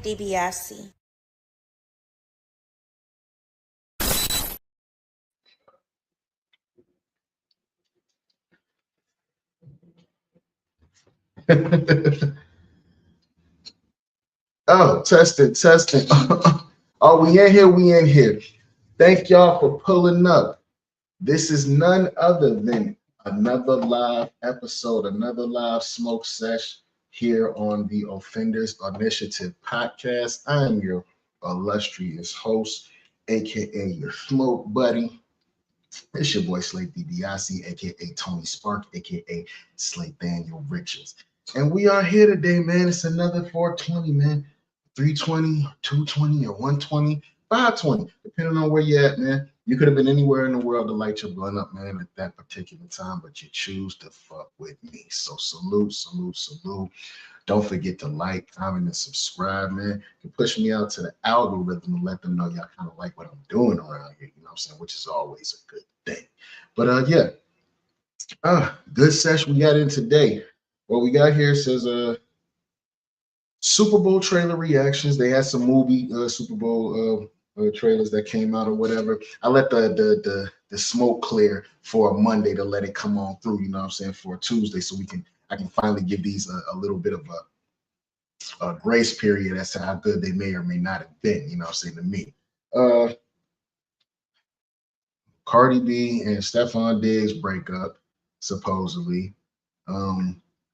DiBiase. Oh, testing. Oh, we in here. Thank y'all for pulling up. This is none other than another live episode, another live smoke sesh here on the Offenders Initiative podcast. I am your illustrious host, aka your smoke buddy. It's your boy Slate DiBiase, aka Tony Spark, aka Slate Daniel Richards. And we are here today, man. It's another 420, man. 320, 220, or 120, 520, depending on where you're at, man. You could have been anywhere in the world to light your blunt up, man, at that particular time, but you choose to fuck with me. So salute. Don't forget to like, comment, and subscribe, man. You push me out to the algorithm and let them know y'all kind of like what I'm doing around here, you know what I'm saying, which is always a good thing. But good session we got in today. What we got here says Super Bowl trailer reactions. They had some movie Super Bowl trailers that came out or whatever. I let the smoke clear for a Monday to let it come on through, you know what I'm saying, for a Tuesday, so I can finally give these a little bit of a grace period as to how good they may or may not have been, you know what I'm saying, to me. Cardi B and Stefon Diggs breakup, supposedly.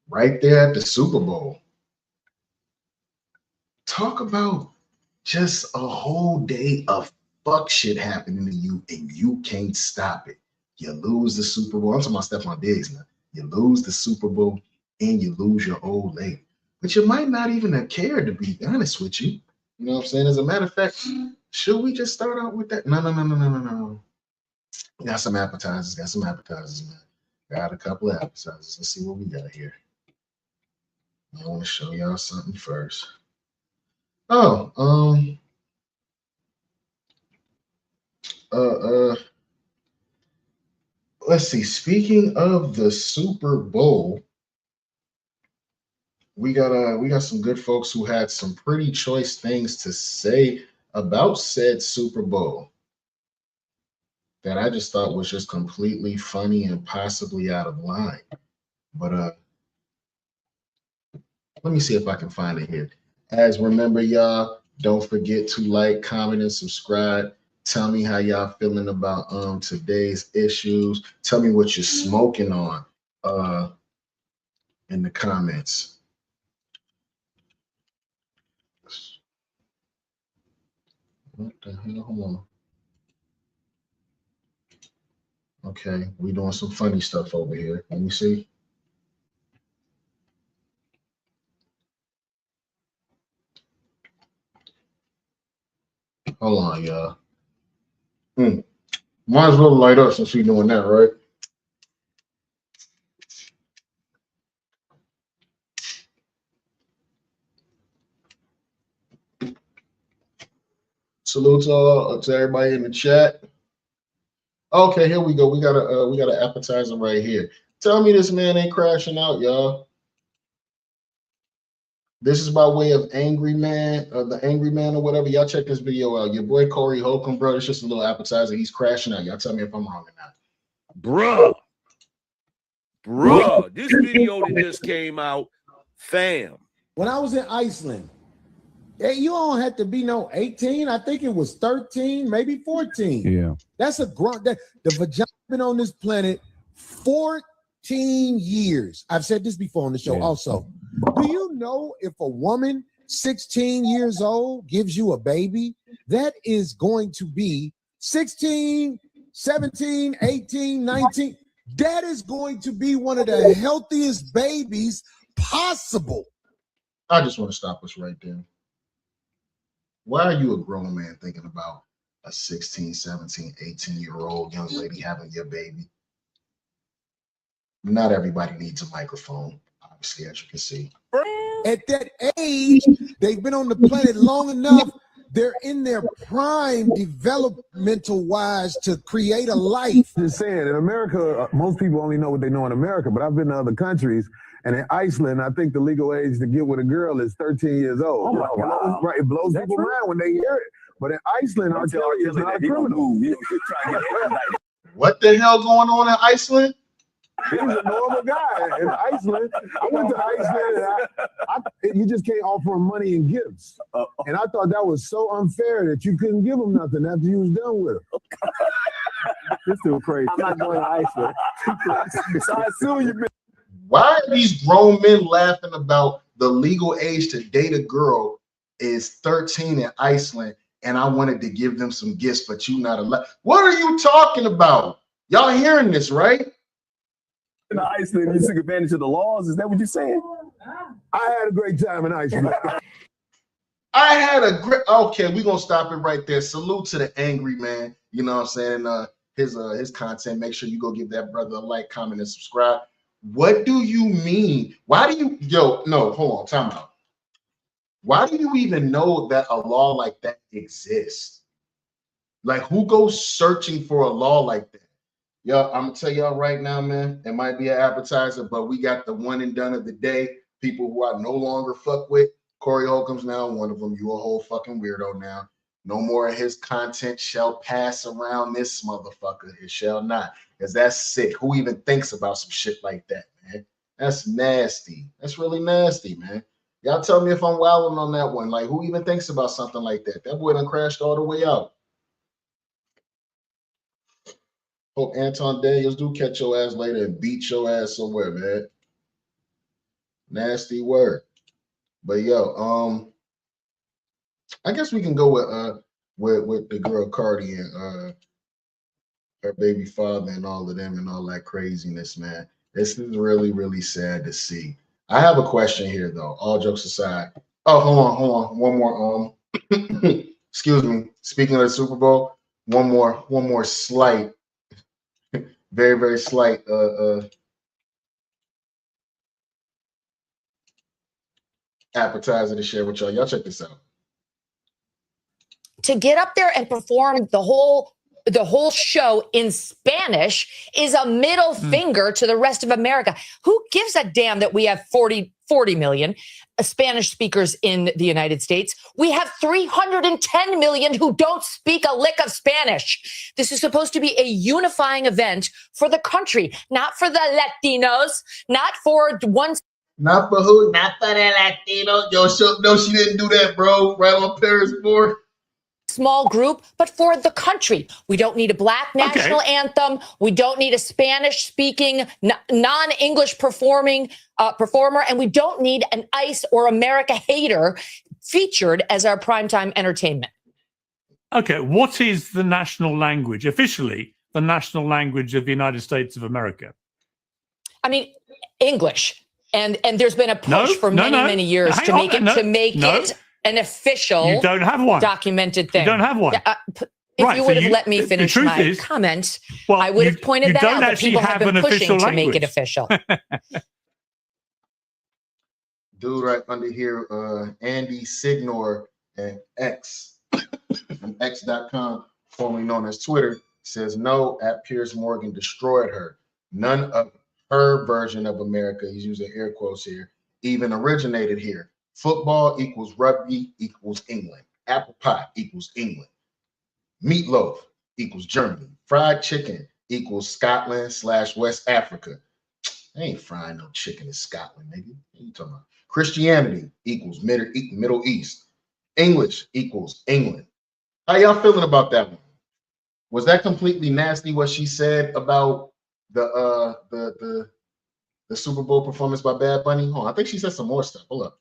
Right there at the Super Bowl. Talk about just a whole day of fuck shit happening to you and you can't stop it. You lose the Super Bowl. I'm talking about Stefon Diggs now. You lose the Super Bowl and you lose your old lady. But you might not even have cared, to be honest with you. You know what I'm saying? As a matter of fact, should we just start out with that? No. Got some appetizers, man. Got a couple of appetizers. Let's see what we got here. I want to show y'all something first. Let's see. Speaking of the Super Bowl, we got some good folks who had some pretty choice things to say about said Super Bowl that I just thought was just completely funny and possibly out of line. But let me see if I can find it here. As remember, y'all, don't forget to like, comment, and subscribe. Tell me how y'all feeling about today's issues. Tell me what you're smoking on in the comments. What the hell? Hold on. Okay, we doing some funny stuff over here. Let me see. Hold on, y'all. Might as well light up since we're doing that, right? Salute to everybody in the chat. Okay, here we go. We got an appetizer right here. Tell me this man ain't crashing out, y'all. This is by way of Angry Man, the Angry Man or whatever. Y'all check this video out. Your boy Corey Holcomb, bro. It's just a little appetizer. He's crashing out. Y'all tell me if I'm wrong or not. Bruh, this video that just came out, fam. When I was in Iceland, Hey, you don't have to be no 18. I think it was 13, maybe 14. Yeah. That's a grunt. The vagina been on this planet 14 years. I've said this before on the show also. Do you know if a woman 16 years old gives you a baby, that is going to be 16, 17, 18, 19. That is going to be one of the healthiest babies possible. I just want to stop us right there. Why are you a grown man thinking about a 16, 17, 18-year-old young lady having your baby? Not everybody needs a microphone, obviously, as you can see. At that age, they've been on the planet long enough. They're in their prime developmental wise to create a life. Just saying, in America, most people only know what they know in America, but I've been to other countries, and in Iceland, I think the legal age to get with a girl is 13 years old. Oh, wow. Right, it blows people's mind when they hear it. But in Iceland, R. Kelly is not a criminal. What the hell going on in Iceland? He's a normal guy in Iceland. I went to Iceland, and you just can't offer him money and gifts. And I thought that was so unfair that you couldn't give him nothing after you was done with him. It's still crazy. I'm not going to Iceland. So I assume you've been. Why are these grown men laughing about the legal age to date a girl is 13 in Iceland, and I wanted to give them some gifts, but you not allowed? What are you talking about? Y'all hearing this, right? In Iceland, you took advantage of the laws. Is that what you're saying? I had a great time in Iceland. I had a great. Okay, we're gonna stop it right there. Salute to the angry man. You know what I'm saying? His content. Make sure you go give that brother a like, comment, and subscribe. What do you mean? Why do you no, hold on, time out. Why do you even know that a law like that exists? Like, who goes searching for a law like that? Yo, I'm gonna tell y'all right now, man. It might be an appetizer, but we got the one and done of the day. People who I no longer fuck with. Corey Holcomb's now one of them. You a whole fucking weirdo now. No more of his content shall pass around this motherfucker. It shall not. Because that's sick. Who even thinks about some shit like that, man? That's nasty. That's really nasty, man. Y'all tell me if I'm wilding on that one. Like, who even thinks about something like that? That boy done crashed all the way out. Hope Anton Daniels do catch your ass later and beat your ass somewhere, man. Nasty word. But yo, I guess we can go with the girl Cardi and her baby father and all of them and all that craziness, man. This is really, really sad to see. I have a question here though, all jokes aside. Oh, hold on. One more excuse me. Speaking of the Super Bowl, one more slight, very, very slight appetizer to share with y'all. Y'all check this out. To get up there and perform the whole show in Spanish is a middle finger to the rest of America. Who gives a damn that we have 40 million Spanish speakers in the United States? We have 310 million who don't speak a lick of Spanish. This is supposed to be a unifying event for the country, not for the Latinos, not for one. Not for who? Not for the Latinos. Yo, no, she didn't do that, bro. Right on Paris board. Small group, but for the country. We don't need a black national anthem. We don't need a Spanish-speaking, non-English performer, and we don't need an ICE or America hater featured as our primetime entertainment. Okay, what is the national language, officially the national language of the United States of America? I mean, English. And there's been a push for many years to make it an official, you don't have one documented thing. You don't have one. If you would have let me finish my comment, I would have pointed that out. That people have been pushing to make it official. Dude, right under here, Andy Signor and X from X.com, formerly known as Twitter, says no. At Piers Morgan destroyed her. None of her version of America, he's using air quotes here, even originated here. Football equals rugby equals England. Apple pie equals England. Meatloaf equals Germany. Fried chicken equals Scotland/West Africa. I ain't frying no chicken in Scotland, nigga. What are you talking about? Christianity equals Middle East. English equals England. How y'all feeling about that one? Was that completely nasty what she said about the Super Bowl performance by Bad Bunny? Hold on, I think she said some more stuff. Hold up.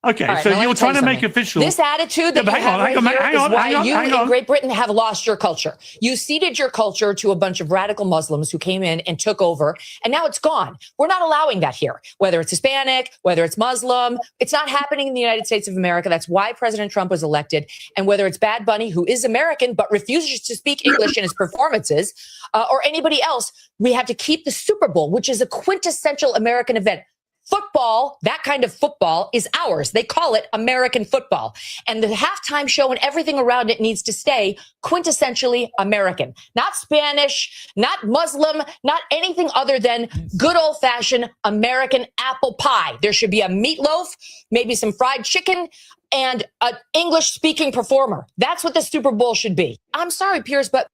Okay, All right, so now let me you're tell you trying to make something. official. This attitude that Yeah, you have right here is why you in Great Britain have lost your culture. You ceded your culture to a bunch of radical Muslims who came in and took over, and now it's gone. We're not allowing that here, whether it's Hispanic, whether it's Muslim. It's not happening in the United States of America. That's why President Trump was elected. And whether it's Bad Bunny, who is American but refuses to speak English in his performances, or anybody else, we have to keep the Super Bowl, which is a quintessential American event. Football, that kind of football, is ours. They call it American football. And the halftime show and everything around it needs to stay quintessentially American. Not Spanish, not Muslim, not anything other than good old-fashioned American apple pie. There should be a meatloaf, maybe some fried chicken, and an English-speaking performer. That's what the Super Bowl should be. I'm sorry, Piers, but...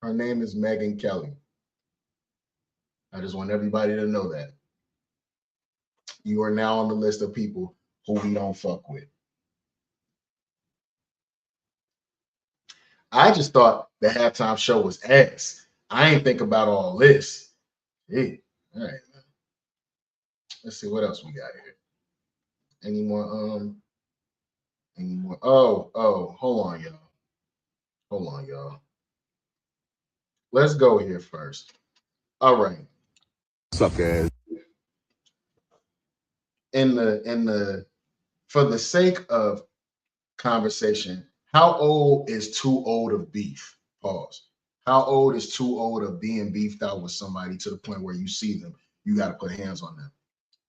Her name is Megyn Kelly. I just want everybody to know that. You are now on the list of people who we don't fuck with. I just thought the halftime show was ass. I ain't think about all this. Hey, all right. Let's see what else we got here. Any more? Oh, hold on, y'all. Hold on, y'all. Let's go here first. All right. Suck ass. For the sake of conversation, how old is too old of beef? Pause. How old is too old of being beefed out with somebody to the point where you see them, you got to put hands on them?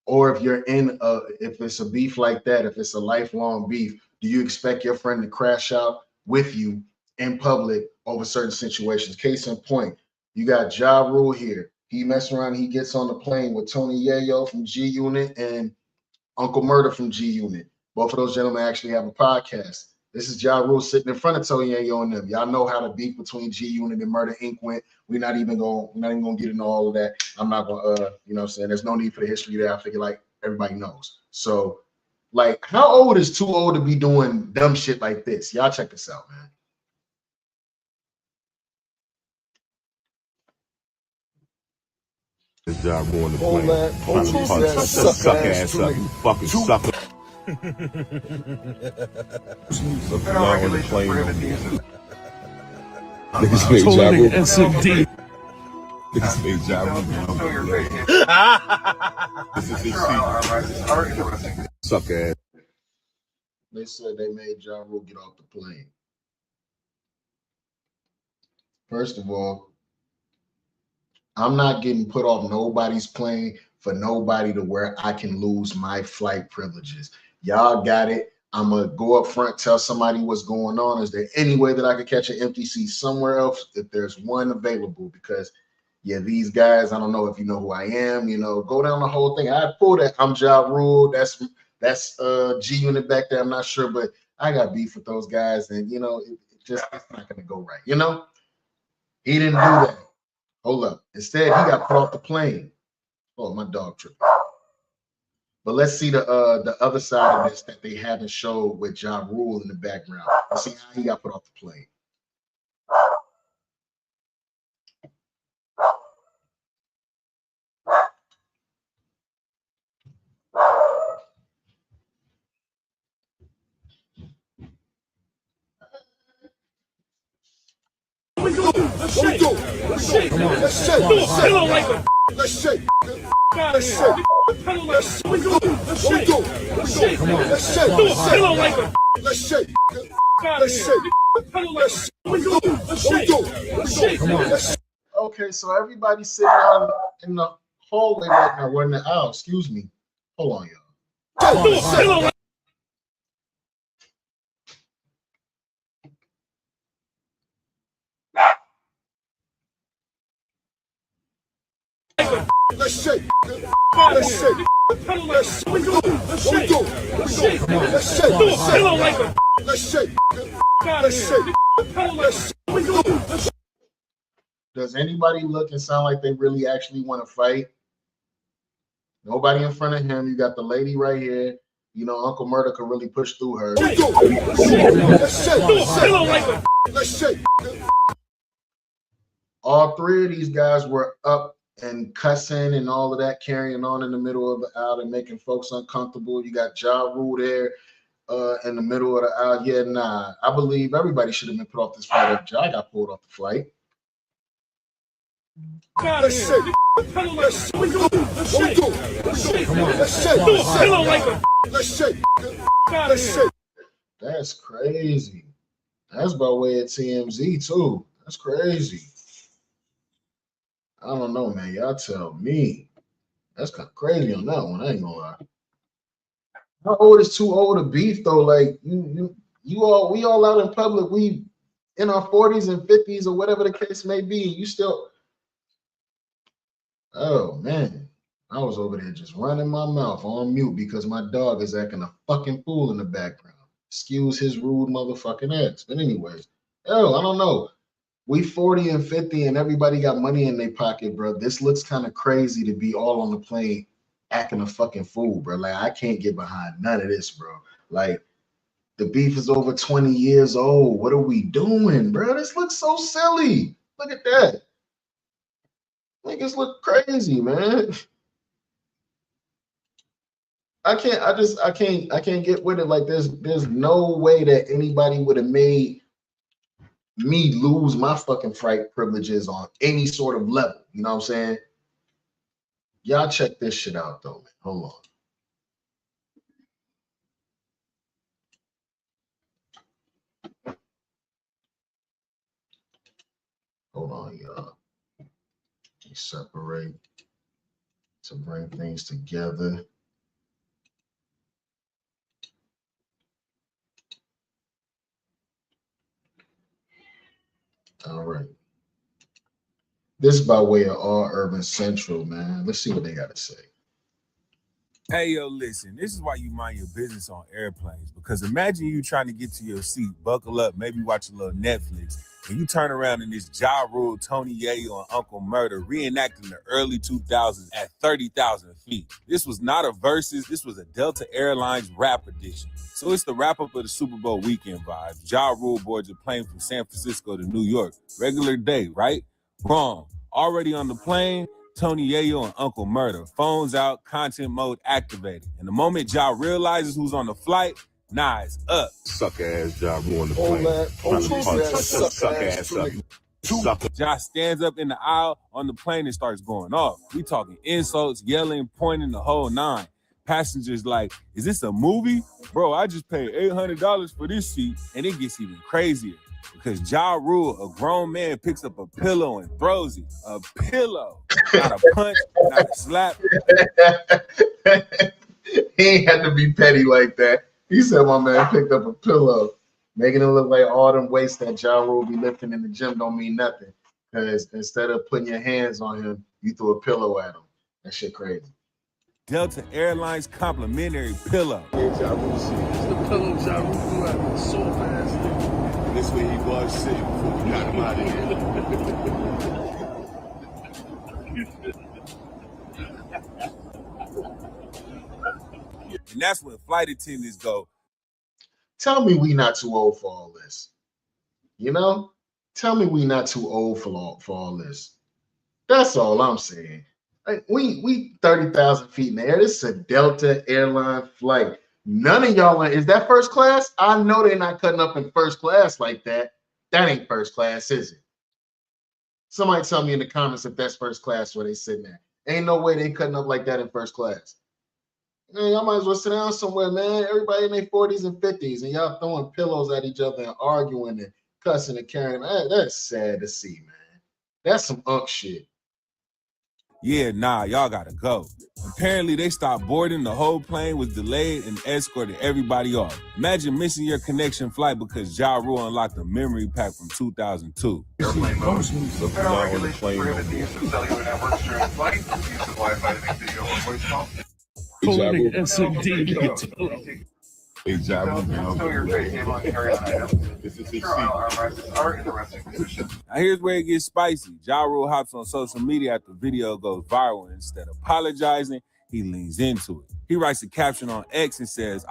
Or if you're if it's a beef like that, if it's a lifelong beef, do you expect your friend to crash out with you in public over certain situations? Case in point, you got Ja Rule here. He messing around, he gets on the plane with Tony Yayo from G Unit and Uncle Murda from G Unit. Both of those gentlemen actually have a podcast. This is Ja Rule sitting in front of Tony Yayo and them. Y'all know how the beef between G Unit and Murda Inc. went. We're not even gonna get into all of that. I'm not gonna you know what I'm saying? There's no need for the history there. I figure like everybody knows. So like, how old is too old to be doing dumb shit like this? Y'all check this out, man. This job going to play. Suck ass up, you fucking sucker. Look on the plane. Niggas made Ja Rule. Niggas made Ja Rule. This is his seat. Suck ass. They said they made Ja Rule get off the plane. First of all, I'm not getting put off nobody's plane for nobody to where I can lose my flight privileges. Y'all got it. I'm going to go up front, tell somebody what's going on. Is there any way that I could catch an empty seat somewhere else if there's one available? Because, yeah, these guys, I don't know if you know who I am, you know, go down the whole thing. I pull that. I'm Ja Rule. That's G Unit back there. I'm not sure, but I got beef with those guys. And, you know, it's not going to go right. You know, he didn't do that. Hold up. Instead, he got put off the plane. Oh, my dog tripping. But let's see the other side of this that they haven't showed with Ja Rule in the background. Let's see how he got put off the plane. Okay, so everybody's sitting out in the hallway right now. We're in the aisle. Excuse me. Hold on, y'all. Let's shake. Let's shake. Let's shake. Does anybody look and sound like they really actually want to fight? Nobody in front of him. You got the lady right here. you know, Uncle Murda could really push through her. All three of these guys were up and cussing and all of that, carrying on in the middle of the aisle and making folks uncomfortable. You got Ja Rule there in the middle of the aisle. Yeah, nah. I believe everybody should have been put off this flight if Ja got pulled off the flight. That's crazy. That's by way of TMZ too. That's crazy. I don't know, man. Y'all tell me. That's kind of crazy on that one. I ain't gonna lie. How old is too old to beef though? Like we all out in public. We in our 40s and 50s or whatever the case may be. You still. Oh man, I was over there just running my mouth on mute because my dog is acting a fucking fool in the background. Excuse his rude motherfucking ass. But anyways, I don't know. We 40 and 50 and everybody got money in their pocket, bro. This looks kind of crazy to be all on the plane acting a fucking fool, bro. Like, I can't get behind none of this, bro. Like, the beef is over 20 years old. What are we doing, bro? This looks so silly. Look at that. Niggas look crazy, man. I can't get with it. Like, there's no way that anybody would have made me lose my fucking fright privileges on any sort of level. You know what I'm saying? Y'all check this shit out though, man. Hold on. Hold on, y'all. We separate to bring things together. All right. This is by way of All Urban Central, man. Let's see what they got to say. Hey, yo, listen, this is why you mind your business on airplanes. Because imagine you trying to get to your seat, buckle up, maybe watch a little Netflix, and you turn around and this Ja Rule, Tony Yayo, and Uncle Murda reenacting the early 2000s at 30,000 feet. This was not a versus, this was a Delta Airlines rap edition. So it's the wrap-up of the Super Bowl weekend vibes. Ja Rule boards a plane from San Francisco to New York. Regular day, right? Wrong. Already on the plane, Tony Yayo and Uncle Murda. Phones out, content mode activated. And the moment Ja realizes who's on the flight, nah, it's up. Suck ass Ja Rule on the plane. Suck ass up. Ja stands up in the aisle on the plane and starts going off. We talking insults, yelling, pointing, the whole nine. Passengers like, is this a movie? Bro, I just paid $800 for this seat. And it gets even crazier. Because Ja Rule, a grown man, picks up a pillow and throws it. A pillow. Not a punch, not a slap. He ain't had to be petty like that. He said my man picked up a pillow, making it look like all them weights that Ja Rule be lifting in the gym don't mean nothing. Because instead of putting your hands on him, you threw a pillow at him. That shit crazy. Delta Airlines complimentary pillow. It's the pillow Ja Rule threw at me so fast. This way he was sitting before we got him out of here. And that's when flight attendants go, tell me we not too old for all this. You know? Tell me we not too old for all this. That's all I'm saying. Like, we 30,000 feet in the air. This is a Delta airline flight. None of y'all is that first class? I know they're not cutting up in first class like that. That ain't first class, is it? Somebody tell me in the comments if that's first class where they sitting there. Ain't no way they cutting up like that in first class. Man, y'all might as well sit down somewhere, man. Everybody in their 40s and 50s, and y'all throwing pillows at each other and arguing and cussing and carrying. That's sad to see, man. That's some shit. yeah, nah, y'all gotta go. Apparently, they stopped boarding, the whole plane was delayed and escorted everybody off. Imagine missing your connection flight because Ja Rule unlocked a memory pack from 2002. Airplane mode. Federal regulation prohibits the use of cellular networks during flight. Use of Wi-Fi to make video or voice calls. Hey, Ja Rule, Stow your face name on carry-on items. This is his Sure, seat. armrests are in the resting position. Now here's where it gets spicy. Ja Rule hops on social media after the video goes viral. Instead of apologizing, he leans into it. He writes a caption on X and says,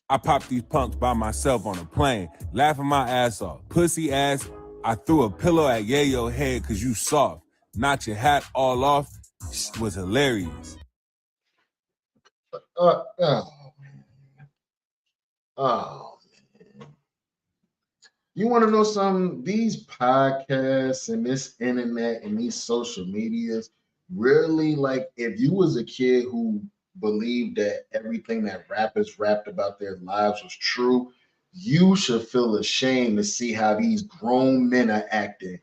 I popped these punks by myself on a plane, laughing my ass off. Pussy ass, I threw a pillow at Yayo head cause you soft. Knocked your hat all off, was hilarious. Oh, man. Oh, man. You want to know something? These podcasts and this internet and these social medias really, like, if you was a kid who believed that everything that rappers rapped about their lives was true, you should feel ashamed to see how these grown men are acting.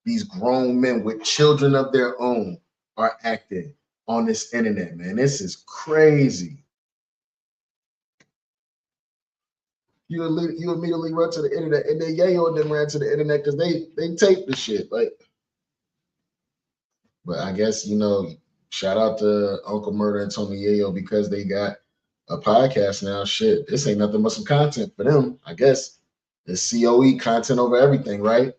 These grown men with children of their own are acting on this internet, man. This is crazy. You immediately run to the internet, and then Yayo and them ran to the internet because they taped the shit. Like, but I guess, shout out to Uncle Murda and Tony Yayo because they got a podcast now. Shit, this ain't nothing but some content for them. I guess it's COE, content over everything, right?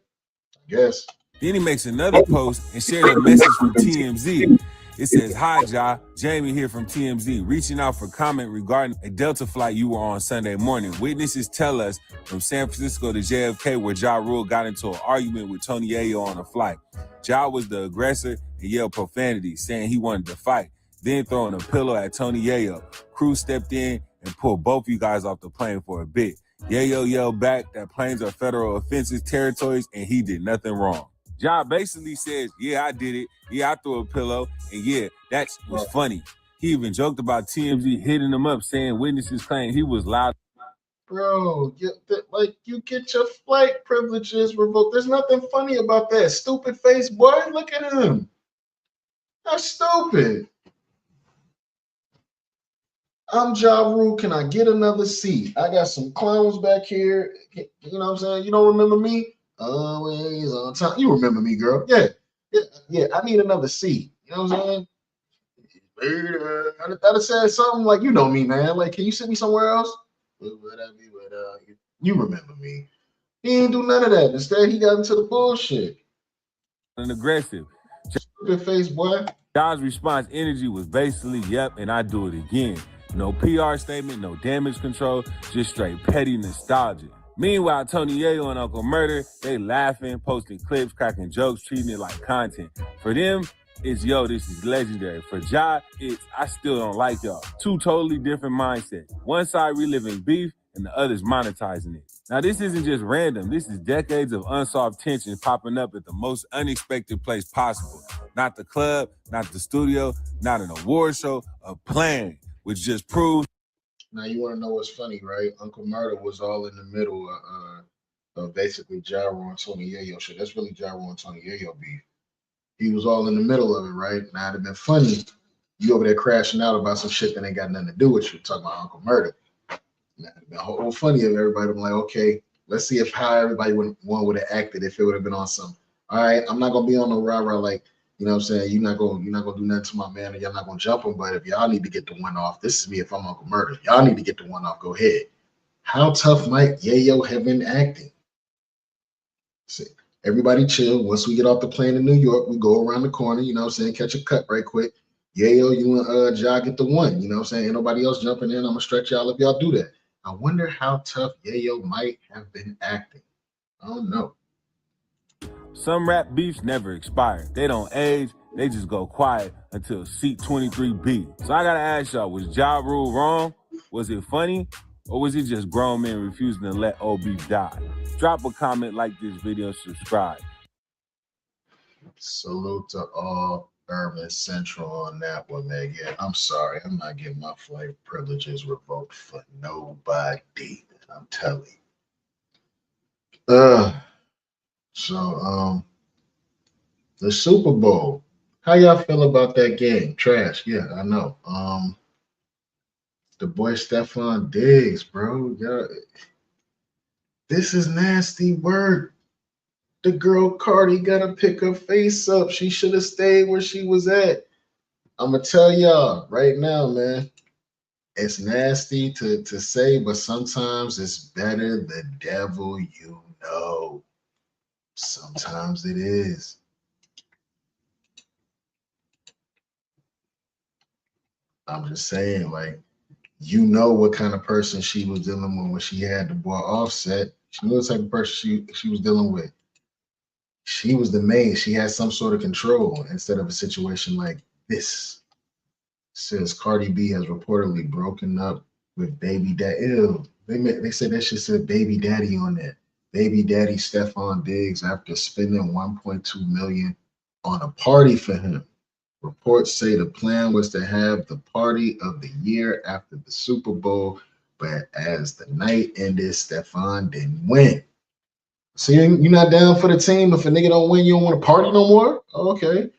I guess. Then he makes another post and shares a message from TMZ. It says, "Hi, Ja. Jamie here from TMZ, reaching out for comment regarding a Delta flight you were on Sunday morning. Witnesses tell us from San Francisco to JFK where Ja Rule got into an argument with Tony Yayo on a flight. Ja was the aggressor and yelled profanity, saying he wanted to fight, then throwing a pillow at Tony Yayo. Crew stepped in and pulled both you guys off the plane for a bit. Yayo yelled back that planes are federal offensive territories and he did nothing wrong. Ja basically says, yeah, I did it. Yeah, I threw a pillow. And yeah, that was funny. He even joked about TMZ hitting him up, saying witnesses claim he was loud. Bro, you get your flight privileges revoked. There's nothing funny about that. Stupid face boy. Look at him. That's stupid. I'm Ja Rule. Can I get another seat? I got some clowns back here. You know what I'm saying? You don't remember me? Always on time. You remember me, girl. Yeah. I need another seat. You know what I'm saying? I'd have said something like, you know me, man. Like, can you send me somewhere else? You remember me. He ain't do none of that. Instead, he got into the bullshit. And aggressive. Stupid face boy. Ja's response energy was basically, yep, and I do it again. No PR statement, no damage control, just straight petty nostalgia. Meanwhile, Tony Yayo and Uncle Murda, they laughing, posting clips, cracking jokes, treating it like content. For them, it's, yo, this is legendary. For Ja, it's, I still don't like y'all. Two totally different mindsets. One side reliving beef, and the other's monetizing it. Now, this isn't just random. This is decades of unsolved tension popping up at the most unexpected place possible. Not the club, not the studio, not an award show, a plan, which just proves. Now, you want to know what's funny, right? Uncle Murda was all in the middle of basically Ja Rule and Tony Yayo shit. That's really Ja Rule and Tony Yayo beef. He was all in the middle of it, right? Now, it'd have been funny. You over there crashing out about some shit that ain't got nothing to do with you, talking about Uncle Murda. Now, it'd been whole funny if everybody would be like, okay, let's see if how everybody would have acted if it would have been on some. All right, I'm not gonna be on no rah-rah like, you know what I'm saying? You're not gonna do nothing to my man, and y'all not gonna jump him. But if y'all need to get the one off, this is me. If I'm Uncle Murda, y'all need to get the one off. Go ahead. How tough might Yayo have been acting? See, everybody chill. Once we get off the plane in New York, we go around the corner. You know what I'm saying? Catch a cut right quick. Yayo, you and Ja get the one. You know what I'm saying? Ain't nobody else jumping in. I'm gonna stretch y'all if y'all do that. I wonder how tough Yayo might have been acting. I don't know. Some rap beefs never expire. They don't age. They just go quiet until seat 23B. So I gotta ask y'all, was Ja Rule wrong? Was it funny? Or was it just grown men refusing to let old beef die? Drop a comment, like this video, subscribe. Salute to all Urban Central on that one, man. Yeah, I'm sorry. I'm not getting my flight privileges revoked for nobody. I'm telling you. So the Super Bowl. How y'all feel about that game? Trash. Yeah, I know. The boy Stefon Diggs, bro. Y'all, this is nasty work. The girl Cardi gotta pick her face up. She should have stayed where she was at. I'm gonna tell y'all right now, man. It's nasty to say, but sometimes it's better the devil you know. Sometimes it is. I'm just saying, like, you know what kind of person she was dealing with when she had the boy Offset. She knew the type of person she was dealing with. She was the main. She had some sort of control instead of a situation like this. Says Cardi B has reportedly broken up with baby daddy. Ew, they said that shit said baby daddy on it. Baby daddy Stefon Diggs after spending 1.2 million on a party for him. Reports say the plan was to have the party of the year after the Super Bowl, but as the night ended, Stefon didn't win. So you're not down for the team. If a nigga don't win, you don't want to party no more? Okay.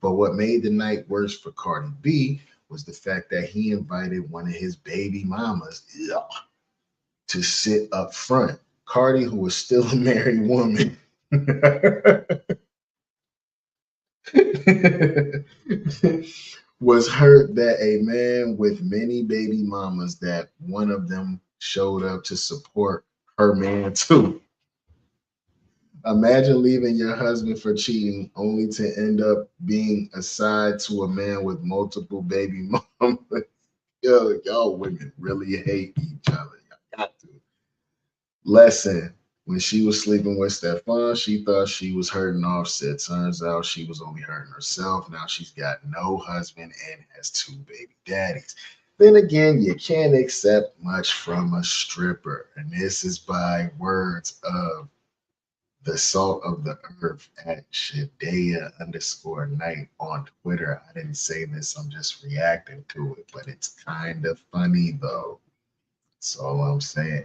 But what made the night worse for Cardi B was the fact that he invited one of his baby mamas to sit up front. Cardi, who was still a married woman, was hurt that a man with many baby mamas, that one of them showed up to support her man too. Imagine leaving your husband for cheating only to end up being a side to a man with multiple baby mamas. Yo, y'all women really hate each other. Y'all got to. Lesson. When she was sleeping with Stefon, she thought she was hurting Offset. Turns out she was only hurting herself. Now she's got no husband and has 2 baby daddies. Then again, you can't accept much from a stripper. And this is by words of the salt of the earth at Shadea_night on Twitter. I didn't say this, I'm just reacting to it, but it's kind of funny though. That's all I'm saying.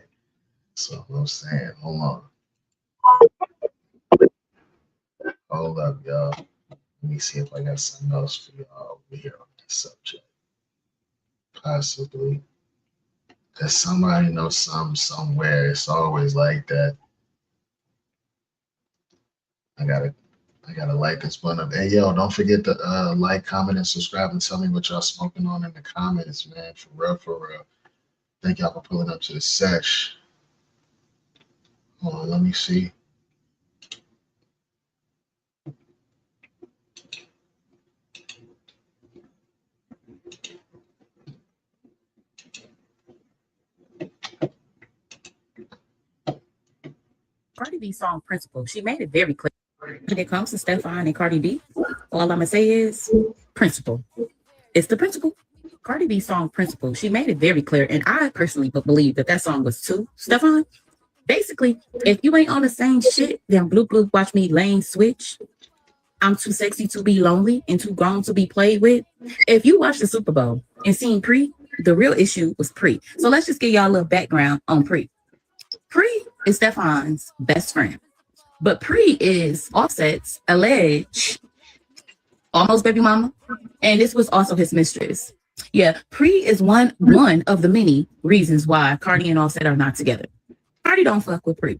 Hold on. Hold up, y'all. Let me see if I got something else for y'all over here on this subject. Possibly. Because somebody knows something somewhere. It's always like that. I gotta like this button up. Hey, yo, don't forget to like, comment, and subscribe, and tell me what y'all smoking on in the comments, man. For real, for real. Thank y'all for pulling up to the sesh. Hold on, let me see. Cardi B song Principle. She made it very clear. When it comes to Stefon and Cardi B, all I'm gonna say is principle. It's the principle. Cardi B song Principle. She made it very clear, and I personally believe that song was to Stefon. Basically, if you ain't on the same shit, then blue watch me lane switch. I'm too sexy to be lonely and too grown to be played with. If you watch the Super Bowl and seen Pre, the real issue was Pre. So let's just give y'all a little background on Pre. Pre is Stefon's best friend, but Pre is Offset's alleged almost baby mama, and this was also his mistress. Yeah, Pre is one of the many reasons why Cardi and Offset are not together. Cardi don't fuck with Pre.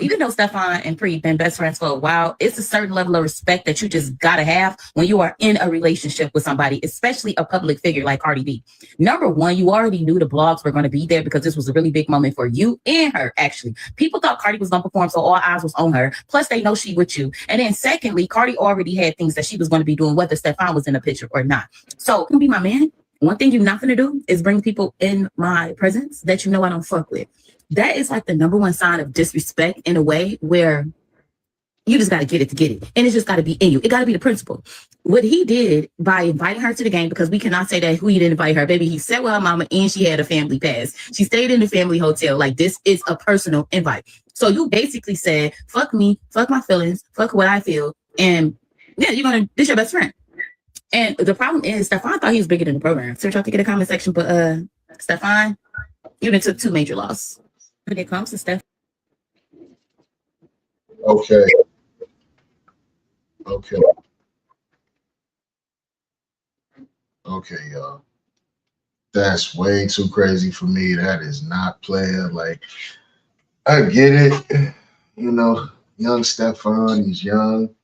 Even though Stefon and Pre been best friends for a while, it's a certain level of respect that you just gotta have when you are in a relationship with somebody, especially a public figure like Cardi B. Number one, you already knew the blogs were going to be there because this was a really big moment for you and her, actually. People thought Cardi was going to perform, so all eyes was on her. Plus, they know she with you. And then secondly, Cardi already had things that she was going to be doing, whether Stefon was in the picture or not. So, be my man. One thing you're not going to do is bring people in my presence that you know I don't fuck with. That is like the number one sign of disrespect in a way where you just got to get it to get it. And it's just got to be in you. It got to be the principle. What he did by inviting her to the game, because we cannot say that he didn't invite her, baby. He sat with her mama and she had a family pass. She stayed in the family hotel. Like, this is a personal invite. So you basically said, fuck me, fuck my feelings, fuck what I feel. And yeah, this your best friend. And the problem is, Stefon thought he was bigger than the program. Search out to get a comment section, but Stefon, you done took 2 major losses. When it comes to Stefon. Okay, y'all. That's way too crazy for me. That is not playing. Like, I get it. You know, young Stefon, he's young.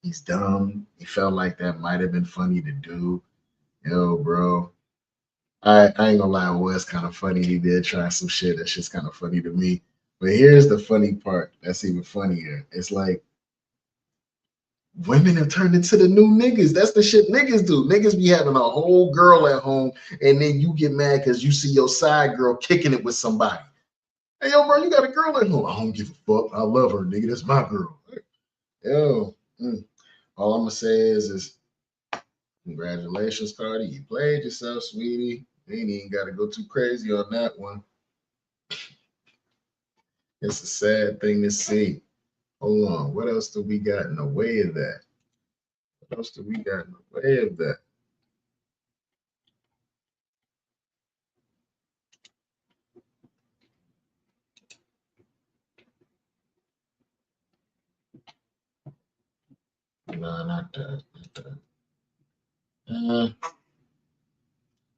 He's dumb. He felt like that might have been funny to do. Yo, bro. I ain't gonna lie, it was kind of funny. He did try some shit. That's just kind of funny to me. But here's the funny part that's even funnier. It's like, women have turned into the new niggas. That's the shit niggas do. Niggas be having a whole girl at home, and then you get mad because you see your side girl kicking it with somebody. Hey, yo, bro, you got a girl at home. I don't give a fuck. I love her, nigga. That's my girl. Yo, all I'm gonna say is congratulations, Cardi. You played yourself, sweetie. You ain't even got to go too crazy on that one. It's a sad thing to see. Hold on. What else do we got in the way of that? What else do we got in the way of that? No, not that. Not that.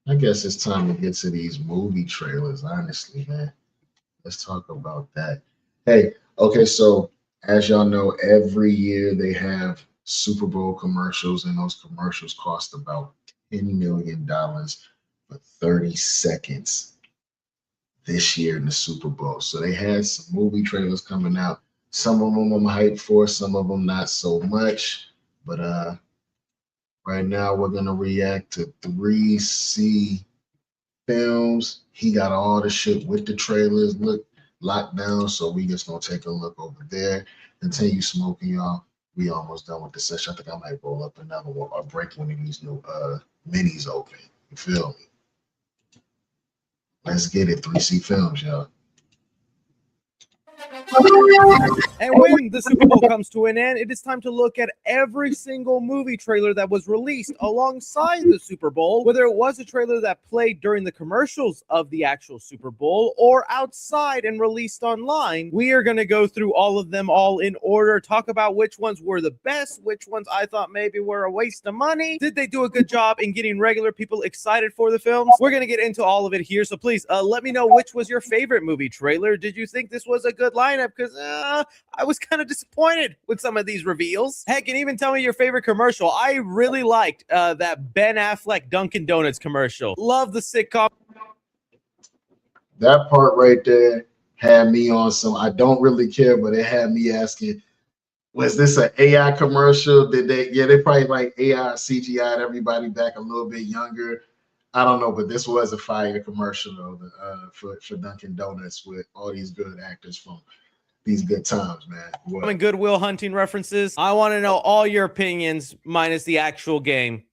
I guess it's time to get to these movie trailers, honestly, man. Let's talk about that. Hey, okay, so as y'all know, every year they have Super Bowl commercials, and those commercials cost about $10 million for 30 seconds this year in the Super Bowl. So they had some movie trailers coming out. Some of them I'm hyped for, some of them not so much. But right now we're gonna react to 3C Films. He got all the shit with the trailers locked down, so we just gonna take a look over there. Continue smoking, y'all. We almost done with the session. I think I might roll up another one or break one of these new minis open. You feel me? Let's get it. 3C Films, y'all. And when the Super Bowl comes to an end, it is time to look at every single movie trailer that was released alongside the Super Bowl, whether it was a trailer that played during the commercials of the actual Super Bowl or outside and released online. We are going to go through all of them all in order, talk about which ones were the best, which ones I thought maybe were a waste of money. Did they do a good job in getting regular people excited for the films? We're going to get into all of it here, so please let me know which was your favorite movie trailer. Did you think this was a good lineup? Because I was kind of disappointed with some of these reveals. Heck, and even tell me your favorite commercial. I really liked that Ben Affleck Dunkin' Donuts commercial. Love the sitcom. That part right there had me on some, I don't really care, but it had me asking, was this an AI commercial? Did they, yeah, they probably like AI CGI'd everybody back a little bit younger. I don't know, but this was a fire commercial though, for Dunkin' Donuts with all these good actors from these good times, man. And Goodwill Hunting references. I want to know all your opinions minus the actual game.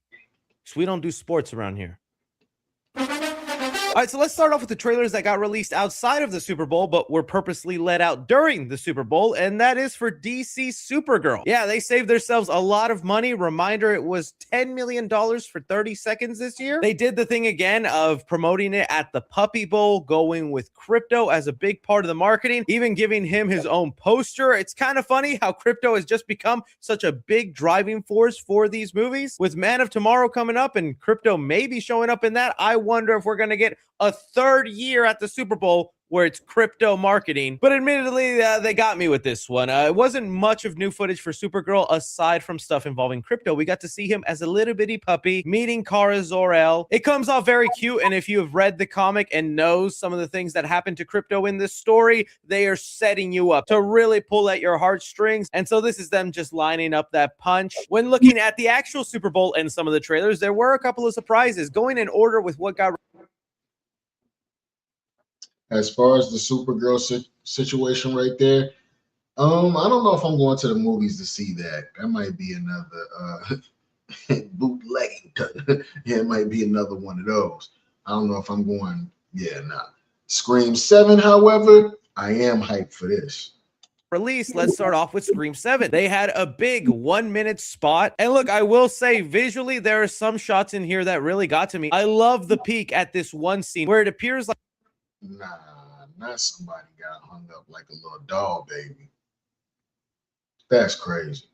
So we don't do sports around here. All right, so let's start off with the trailers that got released outside of the Super Bowl, but were purposely let out during the Super Bowl, and that is for DC Supergirl. Yeah, they saved themselves a lot of money. Reminder, it was $10 million for 30 seconds this year. They did the thing again of promoting it at the Puppy Bowl, going with Crypto as a big part of the marketing, even giving him his own poster. It's kind of funny how Crypto has just become such a big driving force for these movies. With Man of Tomorrow coming up and Crypto maybe showing up in that, I wonder if we're going to get a third year at the Super Bowl where it's Crypto marketing. But admittedly, they got me with this one. It wasn't much of new footage for Supergirl aside from stuff involving Crypto. We got to see him as a little bitty puppy meeting Kara Zor-El. It comes off very cute, and if you have read the comic and knows some of the things that happened to Crypto in this story, they are setting you up to really pull at your heartstrings. And so this is them just lining up that punch. When looking at the actual Super Bowl and some of the trailers, there were a couple of surprises. Going in order with what got... As far as the Supergirl situation right there, I don't know if I'm going to the movies to see that. That might be another bootlegging. Yeah, it might be another one of those. I don't know if I'm going. Yeah, nah. Scream 7, however, I am hyped for this. Release. Let's start off with Scream 7. They had a big 1-minute spot. And look, I will say visually, there are some shots in here that really got to me. I love the peak at this one scene where it appears like... Nah, not somebody got hung up like a little doll, baby. That's crazy.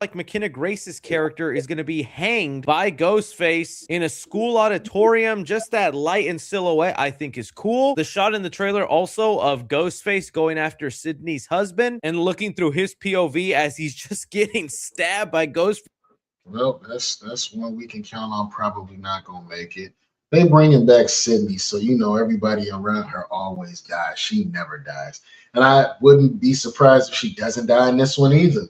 Like McKenna Grace's character is going to be hanged by Ghostface in a school auditorium. Just that light and silhouette I think is cool. The shot in the trailer also of Ghostface going after Sydney's husband and looking through his POV as he's just getting stabbed by Ghostface. Well, that's one we can count on probably not gonna make it. They bringing back Sydney, so you know everybody around her always dies. She never dies, and I wouldn't be surprised if she doesn't die in this one either.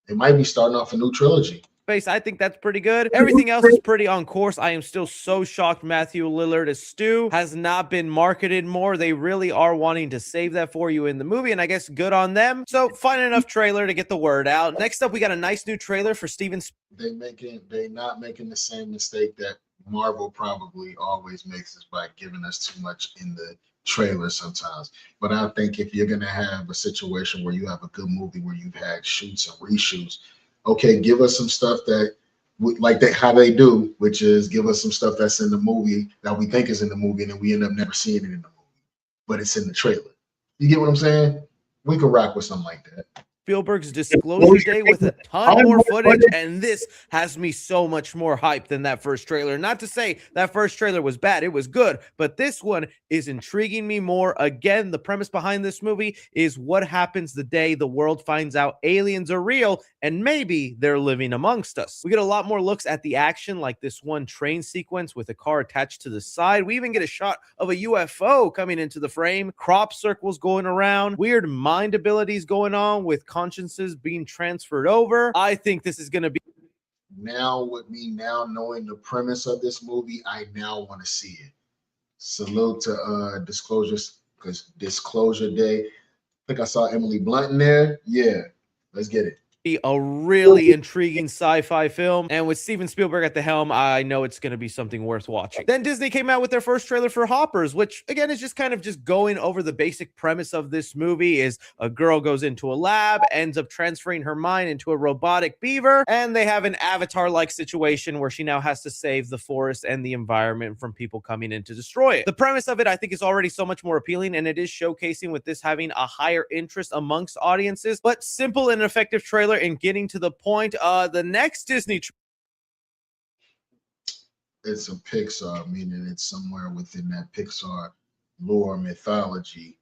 They might be starting off a new trilogy. Space. I think that's pretty good. Everything else is pretty on course. I am still so shocked Matthew Lillard as Stu has not been marketed more. They really are wanting to save that for you in the movie, and I guess good on them. So fine enough trailer to get the word out. Next up, we got a nice new trailer for Steven. They not making the same mistake that Marvel probably always makes, is by giving us too much in the trailer sometimes. But I think if you're gonna have a situation where you have a good movie where you've had shoots and reshoots, okay, give us some stuff that like that how they do, which is give us some stuff that's in the movie that we think is in the movie, and then we end up never seeing it in the movie, but it's in the trailer. You get what I'm saying? We could rock with something like that. Spielberg's Disclosure Day with a ton more footage, and this has me so much more hyped than that first trailer. Not to say that first trailer was bad, it was good, but this one is intriguing me more. Again, the premise behind this movie is what happens the day the world finds out aliens are real and maybe they're living amongst us. We get a lot more looks at the action, like this one train sequence with a car attached to the side. We even get a shot of a UFO coming into the frame, crop circles going around, weird mind abilities going on with consciences being transferred over. I think this is going to be now, with me now knowing the premise of this movie, I now want to see it. Salute to Disclosure Day. I think I saw Emily Blunt in there. Yeah, let's get it. A really intriguing sci-fi film, and with Steven Spielberg at the helm, I know it's going to be something worth watching. Then Disney came out with their first trailer for Hoppers, which again is just kind of just going over the basic premise of this movie. Is a girl goes into a lab, ends up transferring her mind into a robotic beaver, and they have an Avatar-like situation where she now has to save the forest and the environment from people coming in to destroy it. The premise of it, I think, is already so much more appealing, and it is showcasing with this having a higher interest amongst audiences, but simple and effective trailer and getting to the point. The next Disney it's a Pixar, meaning it's somewhere within that Pixar lore mythology.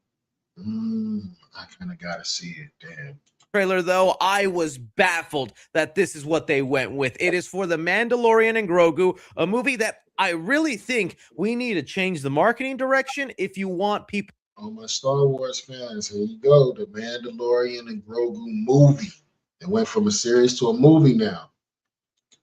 I kind of gotta see it. Damn. Trailer, though, I was baffled that this is what they went with. It is for The Mandalorian and Grogu, a movie that I really think we need to change the marketing direction if you want people. Oh, my Star Wars fans, here you go. The Mandalorian and Grogu movie. It went from a series to a movie now.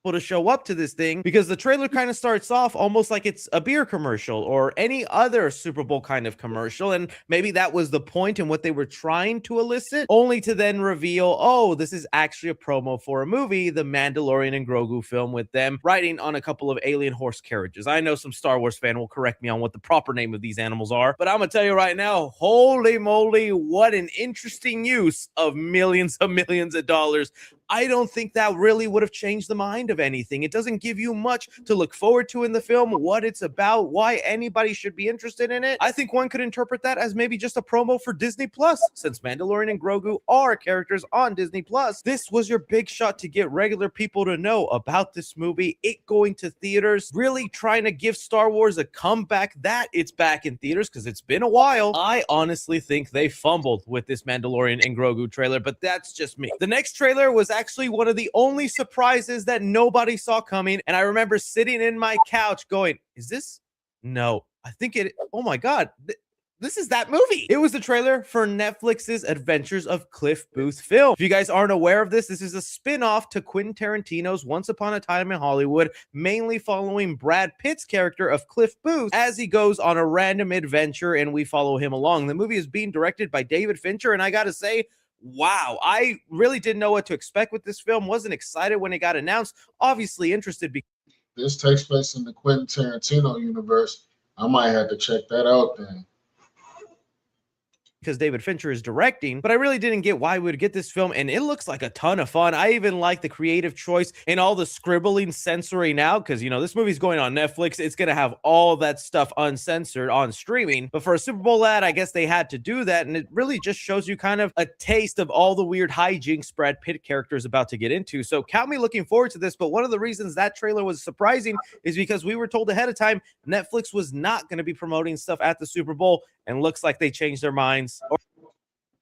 To show up to this thing, because the trailer kind of starts off almost like it's a beer commercial or any other Super Bowl kind of commercial, and maybe that was the point and what they were trying to elicit, only to then reveal, oh, this is actually a promo for a movie, the Mandalorian and Grogu film, with them riding on a couple of alien horse carriages. I know some Star Wars fan will correct me on what the proper name of these animals are, but I'm gonna tell you right now, holy moly, what an interesting use of millions of dollars. I don't think that really would have changed the mind of anything. It doesn't give you much to look forward to in the film, what it's about, why anybody should be interested in it. I think one could interpret that as maybe just a promo for Disney Plus, since Mandalorian and Grogu are characters on Disney Plus. This was your big shot to get regular people to know about this movie, it going to theaters, really trying to give Star Wars a comeback that it's back in theaters, because it's been a while. I honestly think they fumbled with this Mandalorian and Grogu trailer, but that's just me. The next trailer was actually one of the only surprises that nobody saw coming, and I remember sitting in my couch going, is this? No, I think it, oh my God, this is that movie. It was the trailer for Netflix's Adventures of Cliff Booth film. If you guys aren't aware of this, this is a spin-off to Quentin Tarantino's Once Upon a Time in Hollywood, mainly following Brad Pitt's character of Cliff Booth as he goes on a random adventure and we follow him along. The movie is being directed by David Fincher, and I gotta say, wow, I really didn't know what to expect with this film. Wasn't excited when it got announced. Obviously interested because this takes place in the Quentin Tarantino universe. I might have to check that out then. because David Fincher is directing, but I really didn't get why we would get this film, and it looks like a ton of fun. I even like the creative choice and all the scribbling censoring now, because, you know, this movie's going on Netflix. It's going to have all that stuff uncensored on streaming, but for a Super Bowl ad, I guess they had to do that, and it really just shows you kind of a taste of all the weird hijinks Brad Pitt character is about to get into. So count me looking forward to this, but one of the reasons that trailer was surprising is because we were told ahead of time Netflix was not going to be promoting stuff at the Super Bowl, and looks like they changed their minds.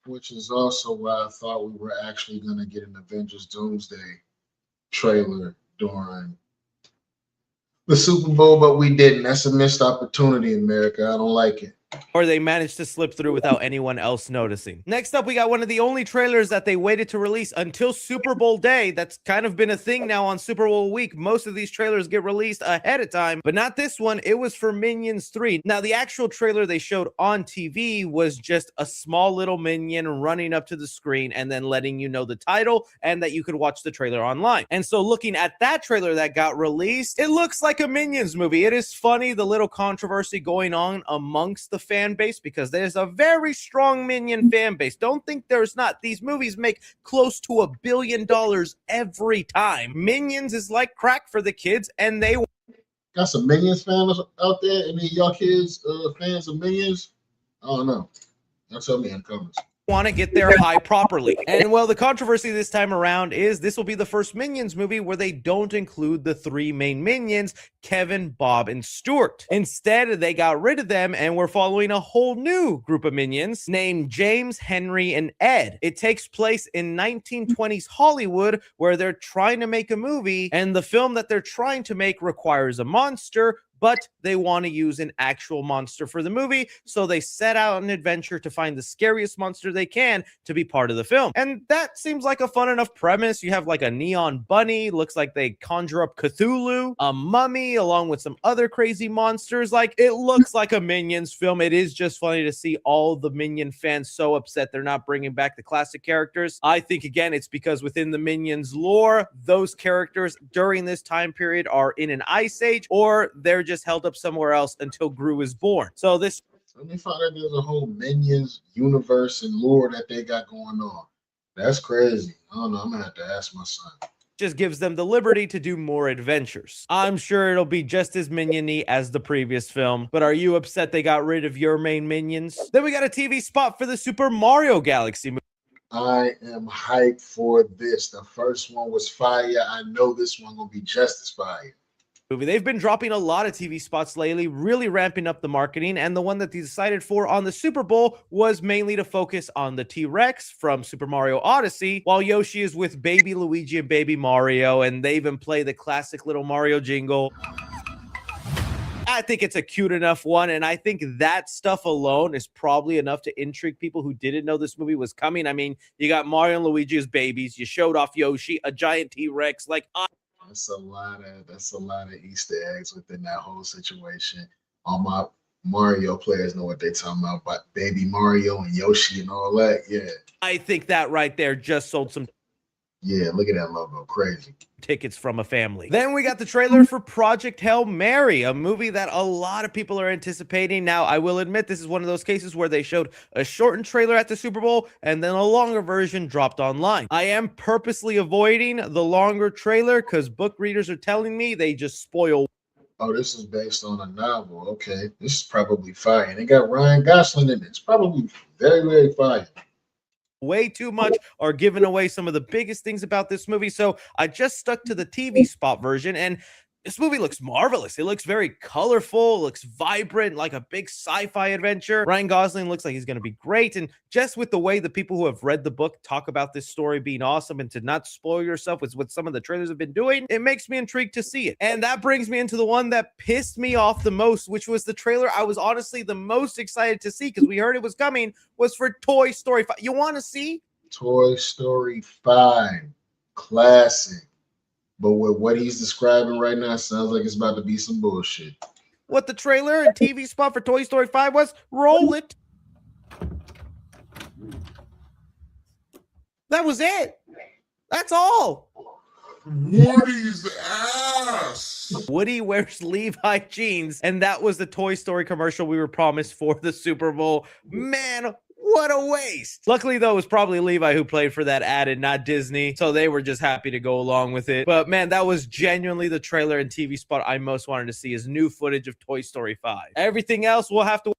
Which is also why I thought we were actually going to get an Avengers Doomsday trailer during the Super Bowl, but we didn't. That's a missed opportunity, America. I don't like it. or they managed to slip through without anyone else noticing. Next up, we got one of the only trailers that they waited to release until Super Bowl day. That's kind of been a thing now on Super Bowl week. Most of these trailers get released ahead of time, but not this one. It was for Minions 3. Now, the actual trailer they showed on TV was just a small little minion running up to the screen and then letting you know the title and that you could watch the trailer online. And so looking at that trailer that got released, it looks like a Minions movie. It is funny, the little controversy going on amongst the fan base, because there's a very strong Minion fan base. Don't think there's not. These movies make close to $1 billion every time. Minions is like crack for the kids, and they got some Minions fans out there. Any of y'all kids fans of Minions? I don't know. Y'all tell me in the comments. Want to get their high properly. And well, the controversy this time around is this will be the first Minions movie where they don't include the 3 main minions, Kevin, Bob, and Stuart. Instead, they got rid of them and we're following a whole new group of minions named James, Henry, and Ed. It takes place in 1920s Hollywood, where they're trying to make a movie, and the film that they're trying to make requires a monster, but they want to use an actual monster for the movie, so they set out on an adventure to find the scariest monster they can to be part of the film. And that seems like a fun enough premise. You have like a neon bunny, looks like they conjure up Cthulhu, a mummy, along with some other crazy monsters. Like, it looks like a Minions film. It is just funny to see all the Minion fans so upset they're not bringing back the classic characters. I think, again, it's because within the Minions lore, those characters during this time period are in an ice age, or they're just held up somewhere else until Gru is born. So this, let me find out there's a whole Minions universe and lore that they got going on. That's crazy. I don't know. I'm gonna have to ask my son. just gives them the liberty to do more adventures. I'm sure it'll be just as minion-y as the previous film, but are you upset they got rid of your main minions? Then we got a TV spot for the Super Mario Galaxy movie. I am hyped for this. The first one was fire. I know this one gonna be just as fire. They've been dropping a lot of TV spots lately, really ramping up the marketing, and the one that they decided for on the Super Bowl was mainly to focus on the T-Rex from Super Mario Odyssey, while Yoshi is with baby Luigi and baby Mario, and they even play the classic little Mario jingle. I think it's a cute enough one, and I think that stuff alone is probably enough to intrigue people who didn't know this movie was coming. I mean, you got Mario and Luigi as babies, you showed off Yoshi, a giant T-Rex, like... That's a lot of Easter eggs within that whole situation. All my Mario players know what they're talking about baby Mario and Yoshi and all that. Yeah. I think that right there just sold some. Yeah, look at that logo. Crazy. Tickets from a family. Then we got the trailer for Project Hail Mary, a movie that a lot of people are anticipating. Now, I will admit this is one of those cases where they showed a shortened trailer at the Super Bowl and then a longer version dropped online. I am purposely avoiding the longer trailer because book readers are telling me they just spoil. Oh, this is based on a novel. Okay, this is probably fire. They got Ryan Gosling in it. It's probably very, very fire. Way too much or giving away some of the biggest things about this movie. So I just stuck to the TV spot version, and this movie looks marvelous. It looks very colorful, looks vibrant, like a big sci-fi adventure. Ryan Gosling looks like he's going to be great. And just with the way the people who have read the book talk about this story being awesome and to not spoil yourself with what some of the trailers have been doing, it makes me intrigued to see it. And that brings me into the one that pissed me off the most, which was the trailer I was honestly the most excited to see because we heard it was coming, was for Toy Story 5. You want to see? Toy Story 5. Classic. But with what he's describing right now, sounds like it's about to be some bullshit. What the trailer and TV spot for Toy Story 5 was? Roll it. That was it. That's all. Woody's ass. Woody wears Levi jeans, and that was the Toy Story commercial we were promised for the Super Bowl. Man, what a waste. Luckily, though, it was probably Levi who played for that ad and not Disney, so they were just happy to go along with it. But man, that was genuinely the trailer and TV spot I most wanted to see, is new footage of Toy Story 5. Everything else we'll have to...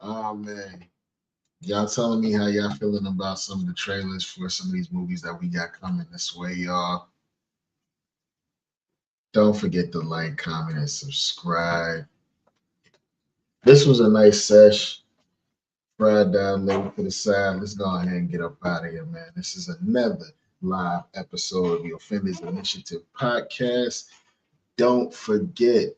Oh, man. Y'all telling me how y'all feeling about some of the trailers for some of these movies that we got coming this way, y'all. Don't forget to like, comment, and subscribe. This was a nice sesh. Fried down, lay to the side. Let's go ahead and get up out of here, man. This is another live episode of the Offenders Initiative podcast. Don't forget,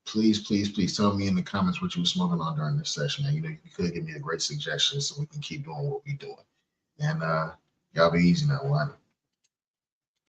please tell me in the comments what you were smoking on during this session. And you know, you could give me a great suggestion so we can keep doing what we're doing. And y'all be easy now. Why?